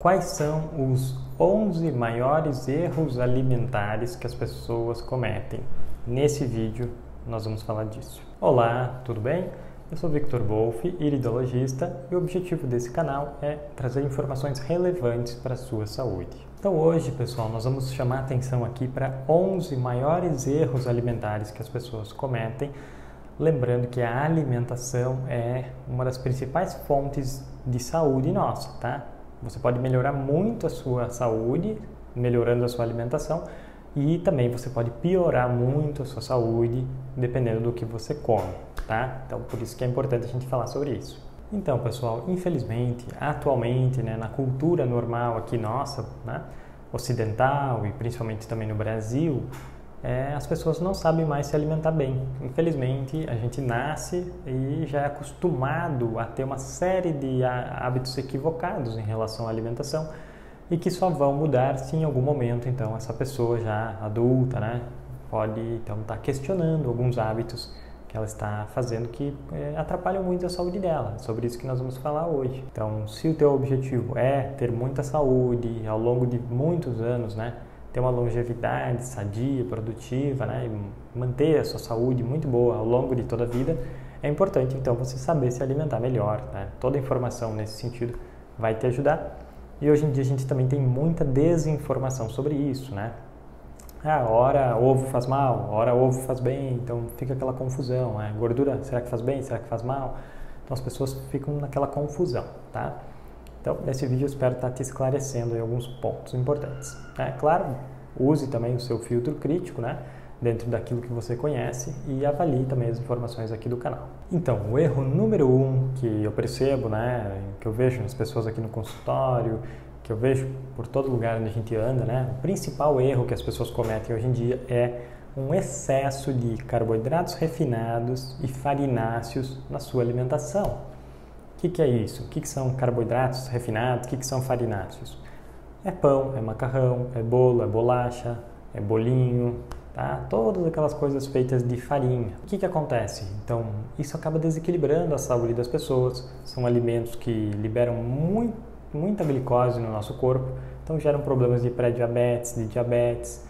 Quais são os 11 maiores erros alimentares que as pessoas cometem? Nesse vídeo nós vamos falar disso. Olá, tudo bem? Eu sou Victor Wolff, iridologista, e o objetivo desse canal é trazer informações relevantes para a sua saúde. Então hoje, pessoal, nós vamos chamar a atenção aqui para 11 maiores erros alimentares que as pessoas cometem, lembrando que a alimentação é uma das principais fontes de saúde nossa, tá? Você pode melhorar muito a sua saúde, melhorando a sua alimentação, e também você pode piorar muito a sua saúde, dependendo do que você come, tá? Então, por isso que é importante a gente falar sobre isso. Então, pessoal, infelizmente, atualmente, na cultura normal aqui nossa, ocidental e principalmente também no Brasil, as pessoas não sabem mais se alimentar bem. Infelizmente, a gente nasce e já é acostumado a ter uma série de hábitos equivocados em relação à alimentação e que só vão mudar se em algum momento, então, essa pessoa já adulta, pode, então, estar questionando alguns hábitos que ela está fazendo que atrapalham muito a saúde dela. É sobre isso que nós vamos falar hoje. Então, se o teu objetivo é ter muita saúde ao longo de muitos anos, ter uma longevidade sadia, produtiva, e manter a sua saúde muito boa ao longo de toda a vida, é importante então você saber se alimentar melhor, Toda informação nesse sentido vai te ajudar. E hoje em dia a gente também tem muita desinformação sobre isso, Ora ovo faz mal, ora ovo faz bem, então fica aquela confusão, Gordura, será que faz bem, será que faz mal? Então as pessoas ficam naquela confusão, tá? Então, nesse vídeo eu espero estar te esclarecendo aí alguns pontos importantes. Claro, use também o seu filtro crítico, dentro daquilo que você conhece, e avalie também as informações aqui do canal. Então, o erro número 1 que eu percebo, que eu vejo nas pessoas aqui no consultório, que eu vejo por todo lugar onde a gente anda, o principal erro que as pessoas cometem hoje em dia é um excesso de carboidratos refinados e farináceos na sua alimentação. O que é isso? O que são carboidratos refinados? O que são farináceos? É pão, é macarrão, é bolo, é bolacha, é bolinho, Todas aquelas coisas feitas de farinha. O que acontece? Então, isso acaba desequilibrando a saúde das pessoas. São alimentos que liberam muita glicose no nosso corpo, então geram problemas de pré-diabetes, de diabetes,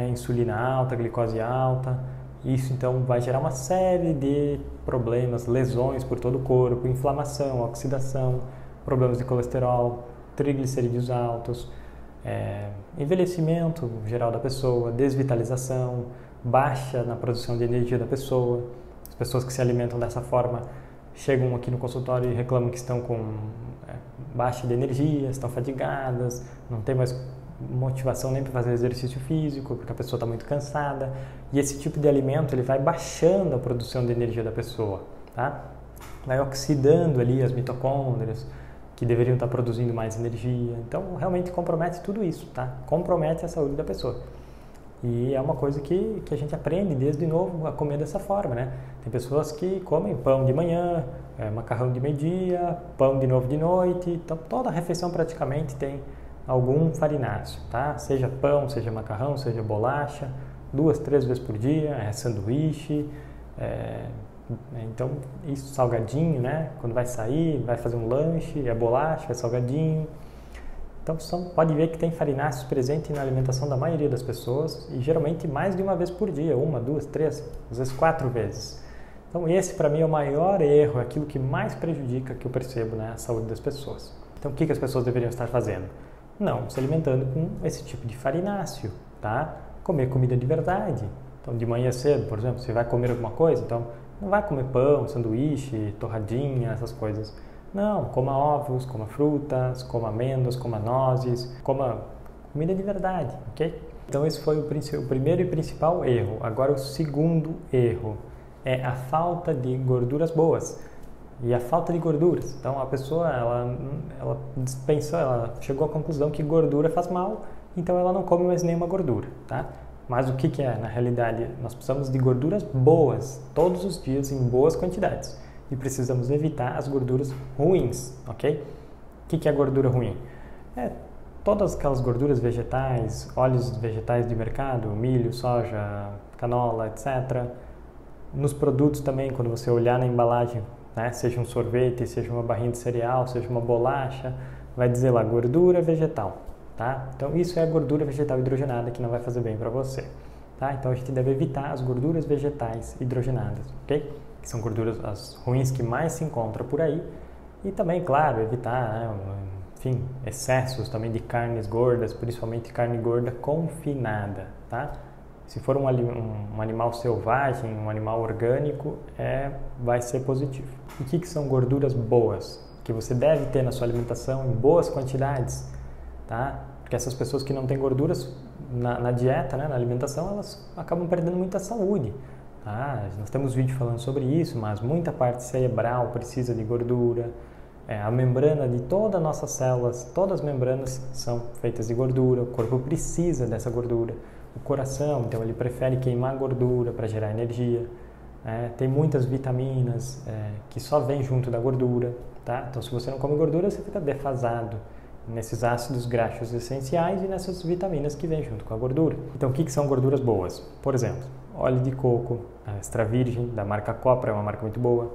insulina alta, glicose alta. Isso então vai gerar uma série de problemas, lesões por todo o corpo, inflamação, oxidação, problemas de colesterol, triglicerídeos altos, envelhecimento geral da pessoa, desvitalização, baixa na produção de energia da pessoa. As pessoas que se alimentam dessa forma chegam aqui no consultório e reclamam que estão com baixa de energia, estão fadigadas, não tem mais motivação nem para fazer exercício físico, porque a pessoa está muito cansada. E esse tipo de alimento ele vai baixando a produção de energia da pessoa, Vai oxidando ali as mitocôndrias, que deveriam estar produzindo mais energia. Então, realmente compromete tudo isso, Compromete a saúde da pessoa. E é uma coisa que a gente aprende desde novo a comer dessa forma, Tem pessoas que comem pão de manhã, macarrão de meio-dia, pão de novo de noite. Então, toda a refeição praticamente tem algum farináceo, Seja pão, seja macarrão, seja bolacha, 2, 3 vezes por dia, sanduíche, então isso, salgadinho, Quando vai sair, vai fazer um lanche, é bolacha, é salgadinho. Então pode ver que tem farináceos presentes na alimentação da maioria das pessoas e geralmente mais de uma vez por dia, 1, 2, 3, às vezes 4 vezes. Então esse para mim é o maior erro, é aquilo que mais prejudica, que eu percebo, a saúde das pessoas. Então o que as pessoas deveriam estar fazendo? Não se alimentando com esse tipo de farináceo, Comer comida de verdade. Então de manhã cedo, por exemplo, você vai comer alguma coisa, então não vai comer pão, sanduíche, torradinha, essas coisas. Não, coma ovos, coma frutas, coma amêndoas, coma nozes, coma comida de verdade, ok? Então esse foi o primeiro e principal erro. Agora o segundo erro é a falta de gorduras boas. E a falta de gorduras. Então a pessoa, ela dispensou, ela chegou à conclusão que gordura faz mal, então ela não come mais nenhuma gordura, Mas o que é? Na realidade, nós precisamos de gorduras boas, todos os dias, em boas quantidades. E precisamos evitar as gorduras ruins, ok? O que é gordura ruim? Todas aquelas gorduras vegetais, óleos vegetais de mercado, milho, soja, canola, etc. Nos produtos também, quando você olhar na embalagem, seja um sorvete, seja uma barrinha de cereal, seja uma bolacha, vai dizer lá gordura vegetal, tá? Então isso é a gordura vegetal hidrogenada que não vai fazer bem para você, tá? Então a gente deve evitar as gorduras vegetais hidrogenadas, ok? Que são gorduras as ruins que mais se encontram por aí. E também, claro, evitar, né, enfim, excessos também de carnes gordas, principalmente carne gorda confinada, tá? Se for um animal selvagem, um animal orgânico, vai ser positivo. E o que são gorduras boas? Que você deve ter na sua alimentação em boas quantidades, tá? Porque essas pessoas que não têm gorduras na dieta, né, na alimentação, elas acabam perdendo muita saúde. Tá? Nós temos vídeo falando sobre isso, mas muita parte cerebral precisa de gordura. A membrana de todas as nossas células, todas as membranas são feitas de gordura, o corpo precisa dessa gordura. O coração, então, ele prefere queimar gordura para gerar energia. Tem muitas vitaminas que só vêm junto da gordura. Tá? Então, se você não come gordura, você fica defasado nesses ácidos graxos essenciais e nessas vitaminas que vêm junto com a gordura. Então, o que são gorduras boas? Por exemplo, óleo de coco, extra virgem, da marca Copra, é uma marca muito boa.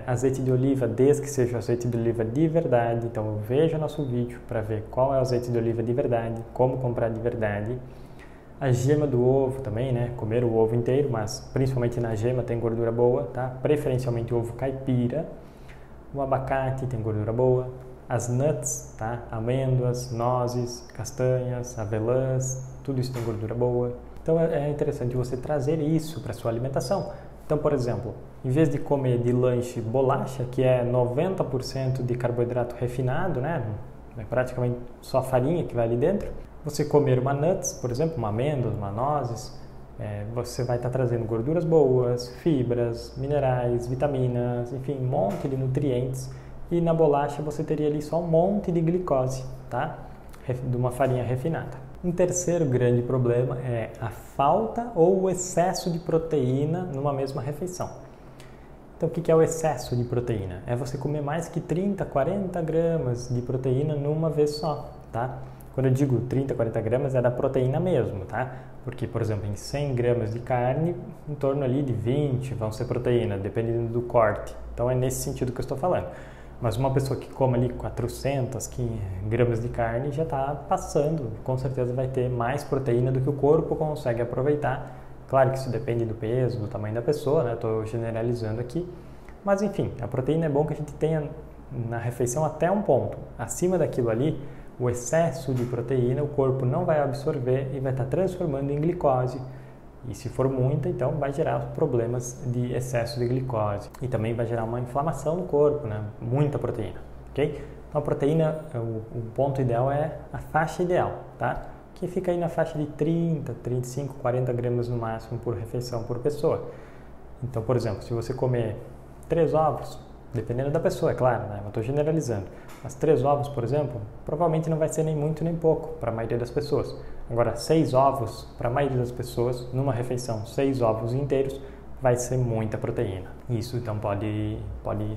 Azeite de oliva, desde que seja azeite de oliva de verdade. Então, veja nosso vídeo para ver qual é o azeite de oliva de verdade, como comprar de verdade. A gema do ovo também, né? Comer o ovo inteiro, mas principalmente na gema tem gordura boa, tá? Preferencialmente ovo caipira. O abacate tem gordura boa. As nuts, tá? Amêndoas, nozes, castanhas, avelãs, tudo isso tem gordura boa. Então é interessante você trazer isso para a sua alimentação. Então, por exemplo, em vez de comer de lanche bolacha, que é 90% de carboidrato refinado, né? É praticamente só farinha que vai ali dentro, você comer uma nuts, por exemplo, uma amêndoa, uma nozes, você vai estar trazendo gorduras boas, fibras, minerais, vitaminas, enfim, um monte de nutrientes. E na bolacha você teria ali só um monte de glicose, tá? De uma farinha refinada. Um terceiro grande problema é a falta ou o excesso de proteína numa mesma refeição. Então, o que é o excesso de proteína? É você comer mais que 30, 40 gramas de proteína numa vez só, tá? Quando eu digo 30, 40 gramas é da proteína mesmo, tá? Porque, por exemplo, em 100 gramas de carne, em torno ali de 20 vão ser proteína, dependendo do corte. Então, é nesse sentido que eu estou falando. Mas uma pessoa que come ali 400 gramas de carne já está passando, com certeza vai ter mais proteína do que o corpo consegue aproveitar. Claro que isso depende do peso, do tamanho da pessoa, né? Estou generalizando aqui. Mas enfim, a proteína é bom que a gente tenha na refeição até um ponto. Acima daquilo ali, o excesso de proteína o corpo não vai absorver e vai estar transformando em glicose. E se for muita, então vai gerar problemas de excesso de glicose. E também vai gerar uma inflamação no corpo, né? Muita proteína, ok? Então a proteína, o ponto ideal é a faixa ideal, tá? Que fica aí na faixa de 30, 35, 40 gramas no máximo por refeição por pessoa. Então, por exemplo, se você comer 3 ovos, dependendo da pessoa, é claro, né? Eu estou generalizando. Mas 3 ovos, por exemplo, provavelmente não vai ser nem muito nem pouco para a maioria das pessoas. Agora, 6 ovos, para a maioria das pessoas, numa refeição, 6 ovos inteiros, vai ser muita proteína. Isso, então, pode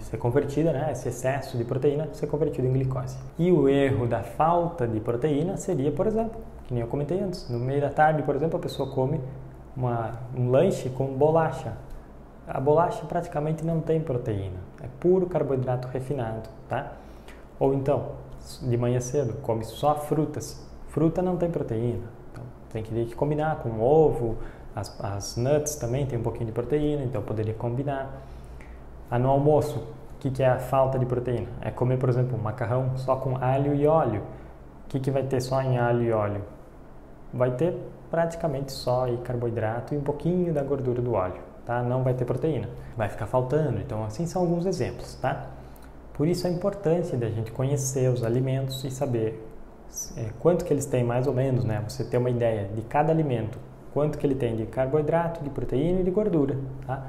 ser convertida, né? Esse excesso de proteína ser convertido em glicose. E o erro da falta de proteína seria, por exemplo, que nem eu comentei antes, no meio da tarde, por exemplo, a pessoa come um lanche com bolacha. A bolacha praticamente não tem proteína, é puro carboidrato refinado, tá? Ou então, de manhã cedo, come só frutas. Fruta não tem proteína, então tem que combinar com ovo, as nuts também tem um pouquinho de proteína, então poderia combinar. No almoço, o que é a falta de proteína? É comer, por exemplo, um macarrão só com alho e óleo. O que vai ter só em alho e óleo? Vai ter praticamente só carboidrato e um pouquinho da gordura do óleo, tá? Não vai ter proteína, vai ficar faltando. Então, assim são alguns exemplos, tá? Por isso a importância da gente conhecer os alimentos e saber quanto que eles têm mais ou menos, né? Você ter uma ideia de cada alimento, quanto que ele tem de carboidrato, de proteína e de gordura, tá?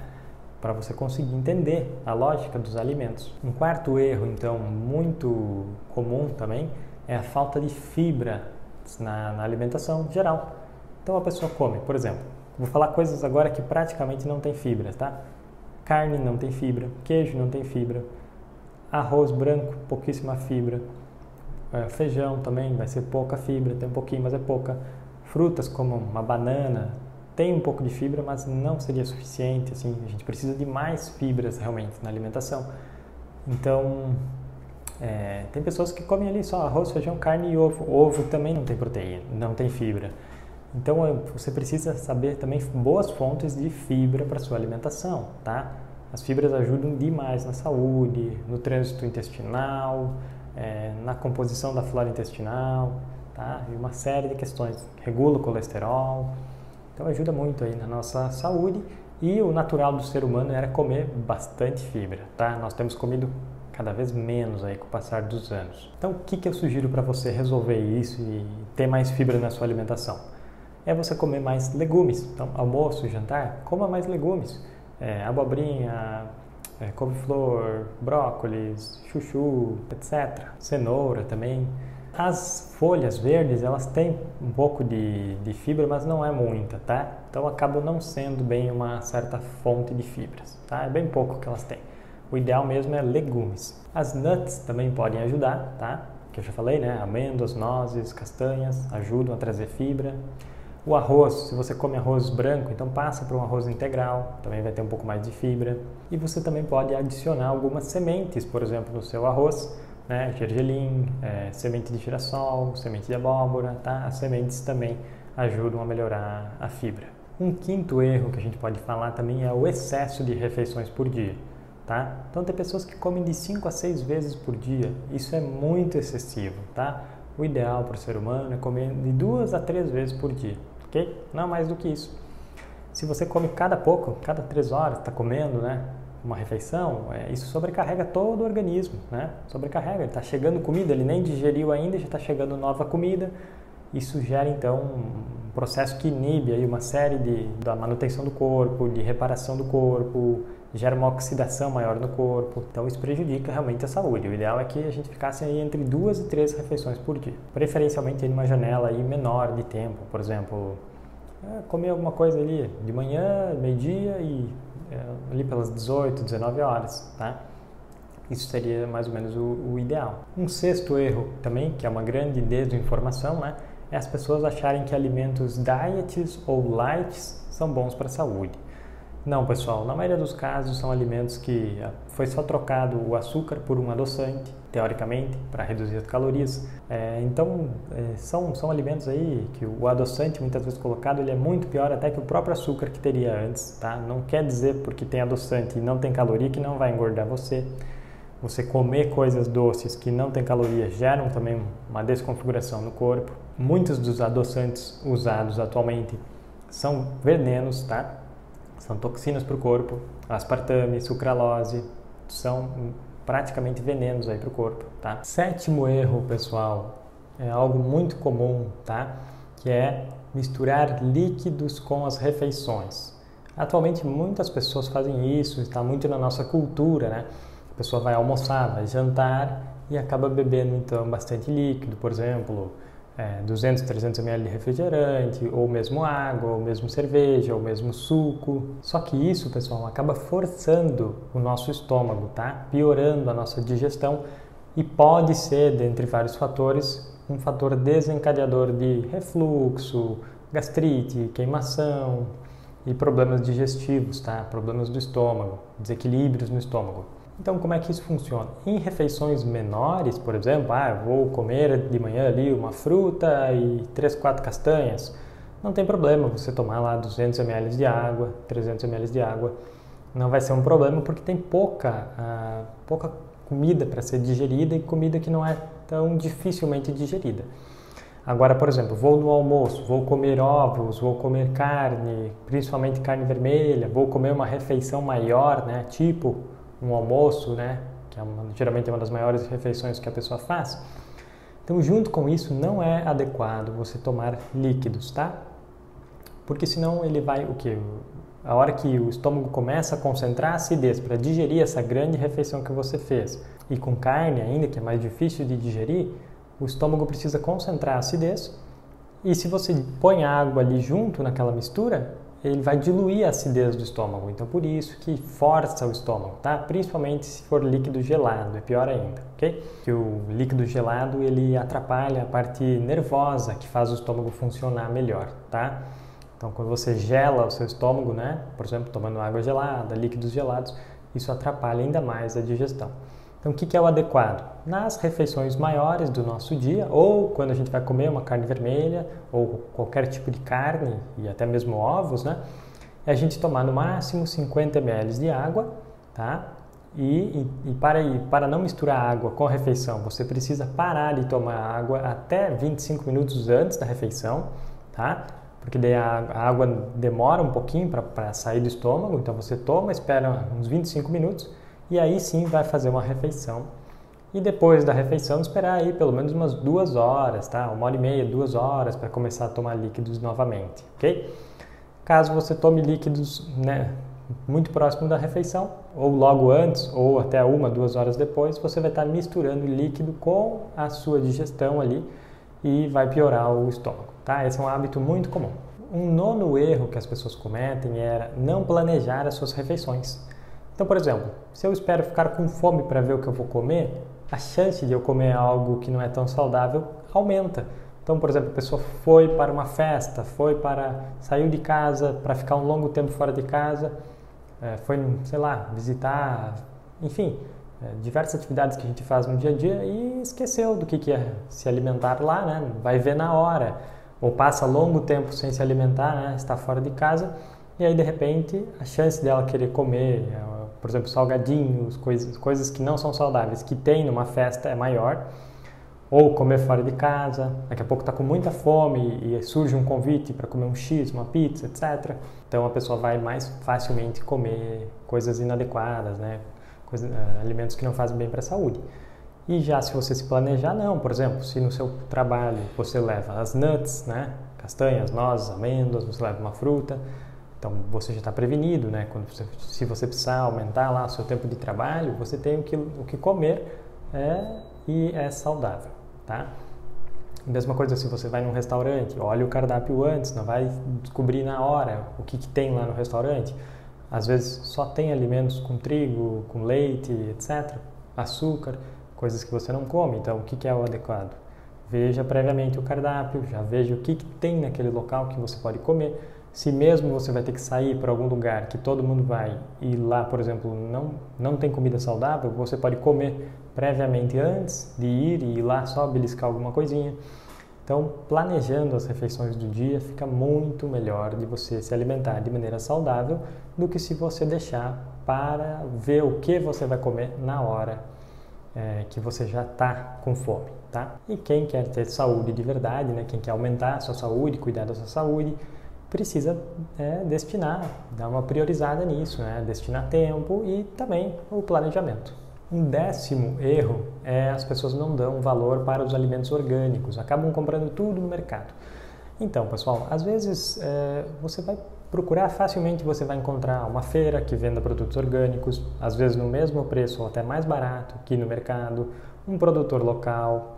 Para você conseguir entender a lógica dos alimentos. Um quarto erro, então, muito comum também, é a falta de fibra na alimentação geral. Então a pessoa come, por exemplo, vou falar coisas agora que praticamente não tem fibra, tá? Carne não tem fibra, queijo não tem fibra, arroz branco, pouquíssima fibra, feijão também vai ser pouca fibra, tem um pouquinho, mas é pouca. Frutas como uma banana tem um pouco de fibra, mas não seria suficiente, assim, a gente precisa de mais fibras realmente na alimentação. Então, Tem pessoas que comem ali só arroz, feijão, carne e ovo. Ovo também não tem proteína, não tem fibra. Então você precisa saber também boas fontes de fibra para sua alimentação, tá? As fibras ajudam demais na saúde, no trânsito intestinal, na composição da flora intestinal, tá? E uma série de questões. Regula o colesterol, então ajuda muito aí na nossa saúde. E o natural do ser humano era comer bastante fibra, tá? Nós temos comido cada vez menos aí com o passar dos anos. Então o que eu sugiro para você resolver isso e ter mais fibra na sua alimentação? É você comer mais legumes. Então almoço, jantar, coma mais legumes. Abobrinha, couve-flor, brócolis, chuchu, etc. Cenoura também. As folhas verdes, elas têm um pouco de fibra, mas não é muita, tá? Então acabam não sendo bem uma certa fonte de fibras, tá? É bem pouco que elas têm. O ideal mesmo é legumes. As nuts também podem ajudar, tá? Que eu já falei, né? Amêndoas, nozes, castanhas ajudam a trazer fibra. O arroz, se você come arroz branco, então passa para um arroz integral, também vai ter um pouco mais de fibra. E você também pode adicionar algumas sementes, por exemplo, no seu arroz, né? Gergelim, semente de girassol, semente de abóbora, tá? As sementes também ajudam a melhorar a fibra. Um quinto erro que a gente pode falar também é o excesso de refeições por dia, tá? Então tem pessoas que comem de 5 a 6 vezes por dia, isso é muito excessivo, tá? O ideal para o ser humano é comer de 2 a 3 vezes por dia, ok? Não mais do que isso. Se você come cada 3 horas está comendo, né? Uma refeição, isso sobrecarrega todo o organismo, né? Sobrecarrega, está chegando comida, ele nem digeriu ainda, já está chegando nova comida. Isso gera então um processo que inibe aí uma série da manutenção do corpo, de reparação do corpo, gera uma oxidação maior no corpo. Então isso prejudica realmente a saúde. O ideal é que a gente ficasse aí entre 2 e 3 refeições por dia, preferencialmente em uma janela aí menor de tempo, por exemplo, comer alguma coisa ali de manhã, meio-dia e ali pelas 18, 19 horas, tá? Isso seria mais ou menos o ideal. Um sexto erro também, que é uma grande desinformação, né? É as pessoas acharem que alimentos diets ou lights são bons para a saúde. Não, pessoal, na maioria dos casos são alimentos que foi só trocado o açúcar por um adoçante, teoricamente, para reduzir as calorias. São alimentos aí que o adoçante, muitas vezes colocado, ele é muito pior até que o próprio açúcar que teria antes, tá? Não quer dizer porque tem adoçante e não tem caloria que não vai engordar você. Você comer coisas doces que não tem caloria geram também uma desconfiguração no corpo. Muitos dos adoçantes usados atualmente são venenos, tá? São toxinas para o corpo, aspartame, sucralose, são praticamente venenos aí para o corpo, tá? Sétimo erro, pessoal, é algo muito comum, tá? Que é misturar líquidos com as refeições. Atualmente muitas pessoas fazem isso, está muito na nossa cultura, né? A pessoa vai almoçar, vai jantar e acaba bebendo então bastante líquido, por exemplo, 200, 300 ml de refrigerante, ou mesmo água, ou mesmo cerveja, ou mesmo suco. Só que isso, pessoal, acaba forçando o nosso estômago, tá? Piorando a nossa digestão e pode ser, dentre vários fatores, um fator desencadeador de refluxo, gastrite, queimação e problemas digestivos, tá? Problemas do estômago, desequilíbrios no estômago. Então, como é que isso funciona? Em refeições menores, por exemplo, eu vou comer de manhã ali uma fruta e 3, 4 castanhas, não tem problema você tomar lá 200 ml de água, 300 ml de água, não vai ser um problema porque tem pouca comida para ser digerida e comida que não é tão dificilmente digerida. Agora, por exemplo, vou no almoço, vou comer ovos, vou comer carne, principalmente carne vermelha, vou comer uma refeição maior, né, tipo um almoço, né, que geralmente é uma das maiores refeições que a pessoa faz. Então, junto com isso, não é adequado você tomar líquidos, tá? Porque senão ele vai, a hora que o estômago começa a concentrar acidez para digerir essa grande refeição que você fez, e com carne ainda, que é mais difícil de digerir, o estômago precisa concentrar a acidez, e se você põe água ali junto naquela mistura, ele vai diluir a acidez do estômago. Então, por isso que força o estômago, tá? Principalmente se for líquido gelado, é pior ainda, ok? Que o líquido gelado, ele atrapalha a parte nervosa que faz o estômago funcionar melhor, tá? Então, quando você gela o seu estômago, né? Por exemplo, tomando água gelada, líquidos gelados, isso atrapalha ainda mais a digestão. Então, o que é o adequado? Nas refeições maiores do nosso dia, ou quando a gente vai comer uma carne vermelha, ou qualquer tipo de carne, e até mesmo ovos, né? É a gente tomar no máximo 50 ml de água, tá? E para não misturar água com a refeição, você precisa parar de tomar água até 25 minutos antes da refeição, tá? Porque daí a água demora um pouquinho para sair do estômago, então você toma, espera uns 25 minutos e aí sim vai fazer uma refeição. E depois da refeição esperar aí pelo menos umas 2 horas, tá? 1h30, 2 horas para começar a tomar líquidos novamente, ok? Caso você tome líquidos, né, muito próximo da refeição, ou logo antes, ou até 1, 2 horas depois, você vai estar misturando líquido com a sua digestão ali e vai piorar o estômago, tá? Esse é um hábito muito comum. Um nono erro que as pessoas cometem era não planejar as suas refeições. Então, por exemplo, se eu espero ficar com fome para ver o que eu vou comer, a chance de eu comer algo que não é tão saudável aumenta. Então, por exemplo, a pessoa foi para uma festa, saiu de casa para ficar um longo tempo fora de casa, foi, sei lá, visitar, enfim, diversas atividades que a gente faz no dia a dia e esqueceu do que é se alimentar lá, né? Vai ver na hora, ou passa longo tempo sem se alimentar, né? Está fora de casa e aí de repente a chance dela querer comer, por exemplo, salgadinhos, coisas que não são saudáveis, que tem numa festa é maior. Ou comer fora de casa, daqui a pouco está com muita fome e surge um convite para comer um X, uma pizza, etc. Então a pessoa vai mais facilmente comer coisas inadequadas, né? Alimentos que não fazem bem para a saúde. E já se você se planejar, não. Por exemplo, se no seu trabalho você leva as nuts, né? Castanhas, nozes, amêndoas, você leva uma fruta, então você já está prevenido, né? Se você precisar aumentar lá o seu tempo de trabalho, você tem o que comer e é saudável. Tá? Mesma coisa se você vai num restaurante, olha o cardápio antes, não vai descobrir na hora o que tem lá no restaurante. Às vezes só tem alimentos com trigo, com leite, etc. Açúcar, coisas que você não come. Então, o que é o adequado? Veja previamente o cardápio, já veja o que tem naquele local que você pode comer. Se mesmo você vai ter que sair para algum lugar que todo mundo vai e lá, por exemplo, não tem comida saudável, você pode comer previamente antes de ir e ir lá só beliscar alguma coisinha. Então, planejando as refeições do dia fica muito melhor de você se alimentar de maneira saudável do que se você deixar para ver o que você vai comer na hora que você já está com fome, tá? E quem quer ter saúde de verdade, né? Quem quer aumentar a sua saúde, cuidar da sua saúde, precisa destinar, dar uma priorizada nisso, né? Destinar tempo e também o planejamento. Um 10º erro é as pessoas não dão valor para os alimentos orgânicos, acabam comprando tudo no mercado. Então, pessoal, às vezes você vai procurar facilmente, você vai encontrar uma feira que venda produtos orgânicos, às vezes no mesmo preço ou até mais barato que no mercado, um produtor local.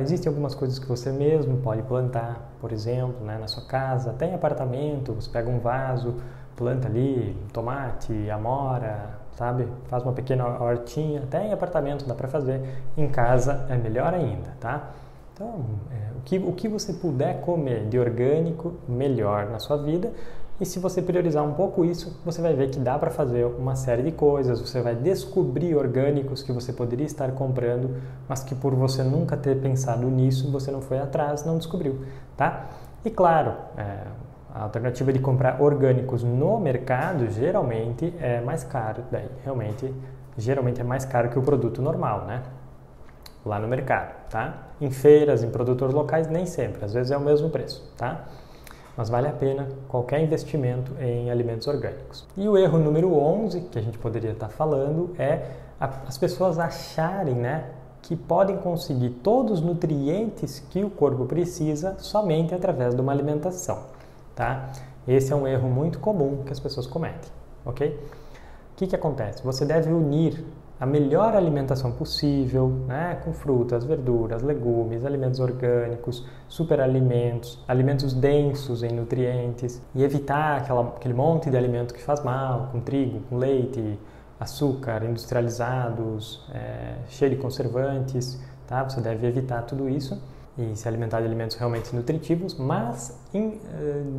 Existem algumas coisas que você mesmo pode plantar, por exemplo, né, na sua casa, até em apartamento, você pega um vaso, planta ali tomate, amora, sabe? Faz uma pequena hortinha, até em apartamento dá para fazer, em casa é melhor ainda, tá? Então, o que você puder comer de orgânico, melhor na sua vida. E se você priorizar um pouco isso, você vai ver que dá para fazer uma série de coisas, você vai descobrir orgânicos que você poderia estar comprando, mas que por você nunca ter pensado nisso, você não foi atrás, não descobriu, tá? E claro, a alternativa de comprar orgânicos no mercado geralmente é mais caro, daí realmente, geralmente é mais caro que o produto normal, né? Lá no mercado, tá? Em feiras, em produtores locais, nem sempre, às vezes é o mesmo preço, tá? Mas vale a pena qualquer investimento em alimentos orgânicos. E o erro número 11, que a gente poderia estar falando, é as pessoas acharem, né, que podem conseguir todos os nutrientes que o corpo precisa somente através de uma alimentação, tá? Esse é um erro muito comum que as pessoas cometem, ok? O que acontece? Você deve unir a melhor alimentação possível, né, com frutas, verduras, legumes, alimentos orgânicos, superalimentos, alimentos densos em nutrientes e evitar aquele monte de alimento que faz mal, com trigo, com leite, açúcar, industrializados, cheio de conservantes, tá? Você deve evitar tudo isso e se alimentar de alimentos realmente nutritivos, mas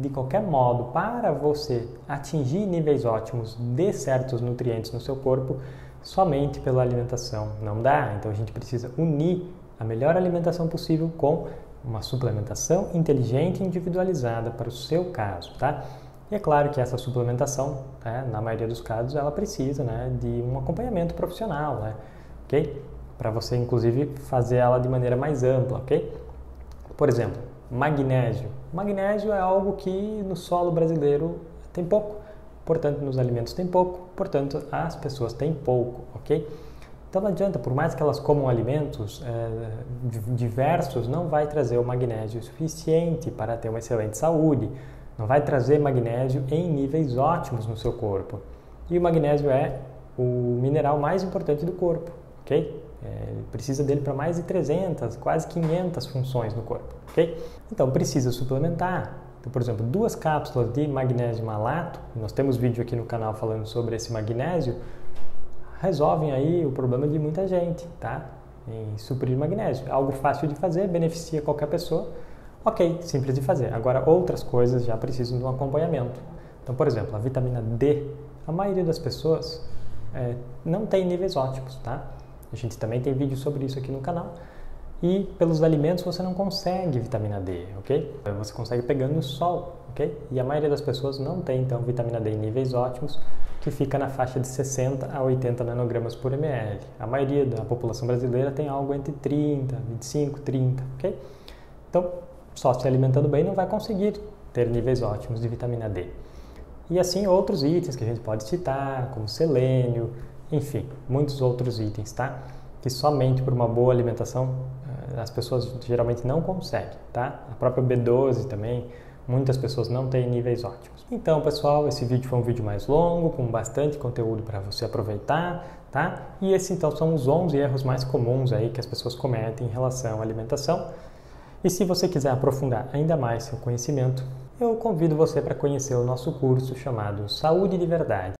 de qualquer modo, para você atingir níveis ótimos de certos nutrientes no seu corpo, somente pela alimentação. Não dá, então a gente precisa unir a melhor alimentação possível com uma suplementação inteligente e individualizada para o seu caso, tá? E é claro que essa suplementação, né, na maioria dos casos, ela precisa, né, de um acompanhamento profissional, né, ok? Para você, inclusive, fazer ela de maneira mais ampla, ok? Por exemplo, magnésio. Magnésio é algo que no solo brasileiro tem pouco, portanto, nos alimentos tem pouco, portanto, as pessoas têm pouco, ok? Então não adianta, por mais que elas comam alimentos diversos, não vai trazer o magnésio suficiente para ter uma excelente saúde, não vai trazer magnésio em níveis ótimos no seu corpo. E o magnésio é o mineral mais importante do corpo, ok? Ele precisa dele para mais de 300, quase 500 funções no corpo, ok? Então precisa suplementar. Então, por exemplo, 2 cápsulas de magnésio malato, nós temos vídeo aqui no canal falando sobre esse magnésio, resolvem aí o problema de muita gente, tá? Em suprir magnésio. Algo fácil de fazer, beneficia qualquer pessoa. Ok, simples de fazer. Agora, outras coisas já precisam de um acompanhamento. Então, por exemplo, a vitamina D, a maioria das pessoas não tem níveis ótimos, tá? A gente também tem vídeo sobre isso aqui no canal. E pelos alimentos você não consegue vitamina D, ok? Você consegue pegando no sol, ok? E a maioria das pessoas não tem, então, vitamina D em níveis ótimos, que fica na faixa de 60 a 80 nanogramas por ml. A maioria da população brasileira tem algo entre 30, 25, 30, ok? Então, só se alimentando bem não vai conseguir ter níveis ótimos de vitamina D. E assim outros itens que a gente pode citar, como selênio, enfim, muitos outros itens, tá? Que somente por uma boa alimentação as pessoas geralmente não conseguem, tá? A própria B12 também, muitas pessoas não têm níveis ótimos. Então, pessoal, esse vídeo foi um vídeo mais longo, com bastante conteúdo para você aproveitar, tá? E esses, então, são os 11 erros mais comuns aí que as pessoas cometem em relação à alimentação. E se você quiser aprofundar ainda mais seu conhecimento, eu convido você para conhecer o nosso curso chamado Saúde de Verdade.